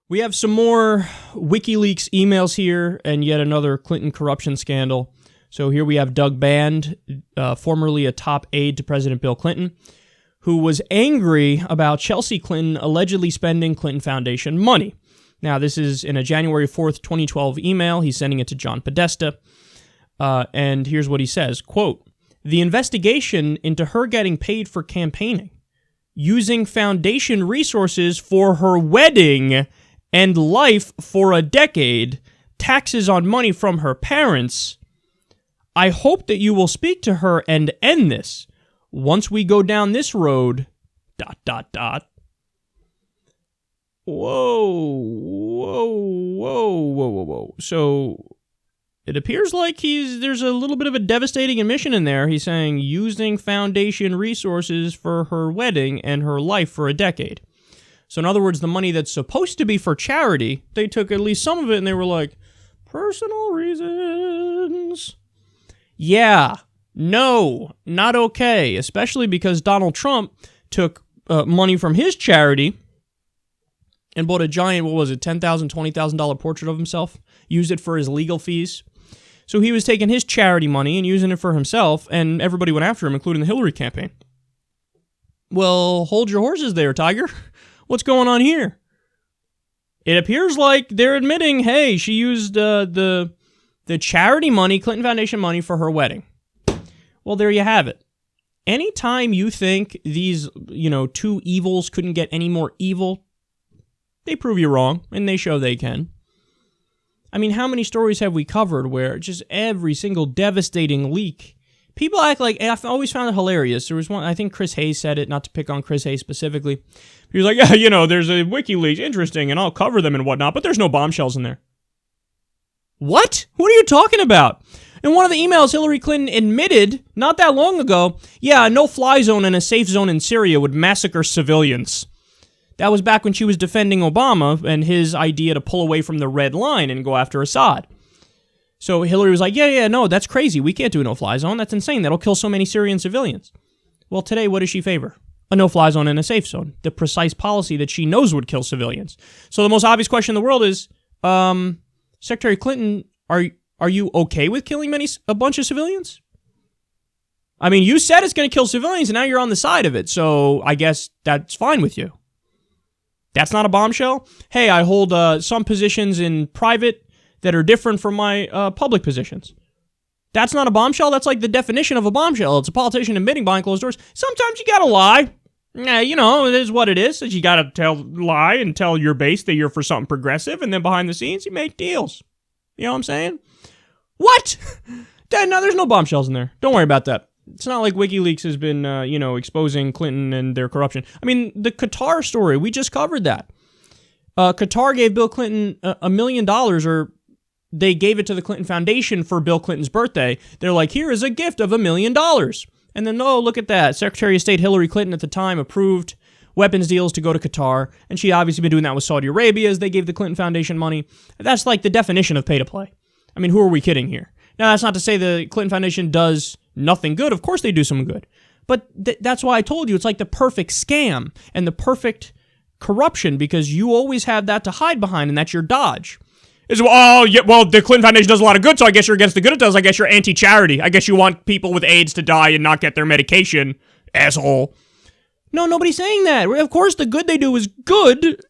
We have some more WikiLeaks emails here and yet another Clinton corruption scandal. So here we have Doug Band, formerly a top aide to President Bill Clinton, who was angry about Chelsea Clinton allegedly spending Clinton Foundation money. Now, this is in a January 4th, 2012 email. He's sending it to John Podesta. And here's what he says, quote, "The investigation into her getting paid for campaigning, using foundation resources for her wedding and life for a decade, taxes on money from her parents. I hope that you will speak to her and end this. Once we go down this road, ... Whoa. So it appears like there's a little bit of a devastating admission in there. He's saying using foundation resources for her wedding and her life for a decade. So in other words, the money that's supposed to be for charity, they took at least some of it and they were like, personal reasons. Yeah, no, not okay, especially because Donald Trump took money from his charity and bought a giant, $10,000, $20,000 portrait of himself, used it for his legal fees. So he was taking his charity money and using it for himself, and everybody went after him, including the Hillary campaign. Well, hold your horses there, Tiger. What's going on here? It appears like they're admitting, hey, she used the charity money, Clinton Foundation money, for her wedding. Well, there you have it. Anytime you think these, two evils couldn't get any more evil, they prove you wrong, and they show they can. I mean, how many stories have we covered where just every single devastating leak, people act like, I've always found it hilarious. There was one, I think Chris Hayes said it, not to pick on Chris Hayes specifically. He was like, yeah, there's a WikiLeaks, interesting, and I'll cover them and whatnot, but there's no bombshells in there. What? What are you talking about? In one of the emails, Hillary Clinton admitted, not that long ago, a no-fly zone and a safe zone in Syria would massacre civilians. That was back when she was defending Obama and his idea to pull away from the red line and go after Assad. So Hillary was like, no, that's crazy. We can't do a no-fly zone. That's insane. That'll kill so many Syrian civilians. Well, today, what does she favor? A no-fly zone and a safe zone. The precise policy that she knows would kill civilians. So the most obvious question in the world is, Secretary Clinton, are you okay with killing a bunch of civilians? I mean, you said it's going to kill civilians, and now you're on the side of it. So I guess that's fine with you. That's not a bombshell? Hey, I hold some positions in private that are different from my public positions. That's not a bombshell? That's like the definition of a bombshell. It's a politician admitting behind closed doors. Sometimes you gotta lie. It is what it is. You gotta lie and tell your base that you're for something progressive, and then behind the scenes, you make deals. You know what I'm saying? What? No, there's no bombshells in there. Don't worry about that. It's not like WikiLeaks has been, exposing Clinton and their corruption. I mean, the Qatar story, we just covered that. Qatar gave Bill Clinton $1 million, or they gave it to the Clinton Foundation for Bill Clinton's birthday. They're like, here is a gift of $1 million. And then, look at that. Secretary of State Hillary Clinton at the time approved weapons deals to go to Qatar, and she obviously been doing that with Saudi Arabia as they gave the Clinton Foundation money. That's like the definition of pay to play. I mean, who are we kidding here? Now, that's not to say the Clinton Foundation does nothing good. Of course they do some good. But that's why I told you it's like the perfect scam and the perfect corruption, because you always have that to hide behind, and that's your dodge. The Clinton Foundation does a lot of good, so I guess you're against the good it does. I guess you're anti-charity. I guess you want people with AIDS to die and not get their medication, asshole. No, nobody's saying that. Of course the good they do is good,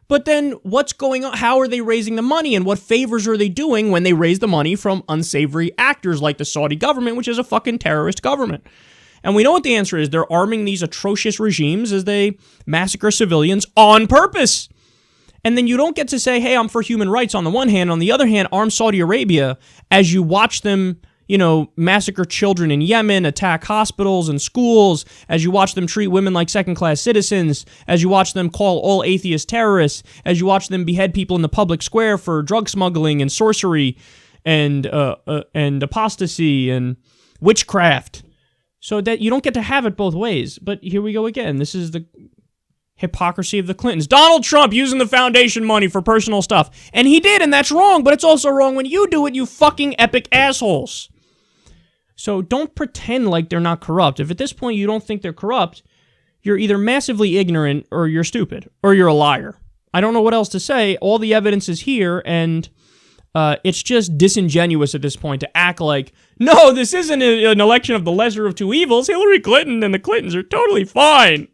but then what's going on? How are they raising the money, and what favors are they doing when they raise the money from unsavory actors like the Saudi government, which is a fucking terrorist government? And we know what the answer is. They're arming these atrocious regimes as they massacre civilians on purpose. And then you don't get to say, hey, I'm for human rights on the one hand. On the other hand, arm Saudi Arabia as you watch them, massacre children in Yemen, attack hospitals and schools, as you watch them treat women like second-class citizens, as you watch them call all atheists terrorists, as you watch them behead people in the public square for drug smuggling and sorcery and apostasy and witchcraft. So that you don't get to have it both ways. But here we go again. This is the hypocrisy of the Clintons. Donald Trump using the foundation money for personal stuff. And he did, and that's wrong, but it's also wrong when you do it, you fucking epic assholes. So don't pretend like they're not corrupt. If at this point you don't think they're corrupt, you're either massively ignorant or you're stupid or you're a liar. I don't know what else to say. All the evidence is here, and it's just disingenuous at this point to act like, no, this isn't an election of the lesser of two evils. Hillary Clinton and the Clintons are totally fine.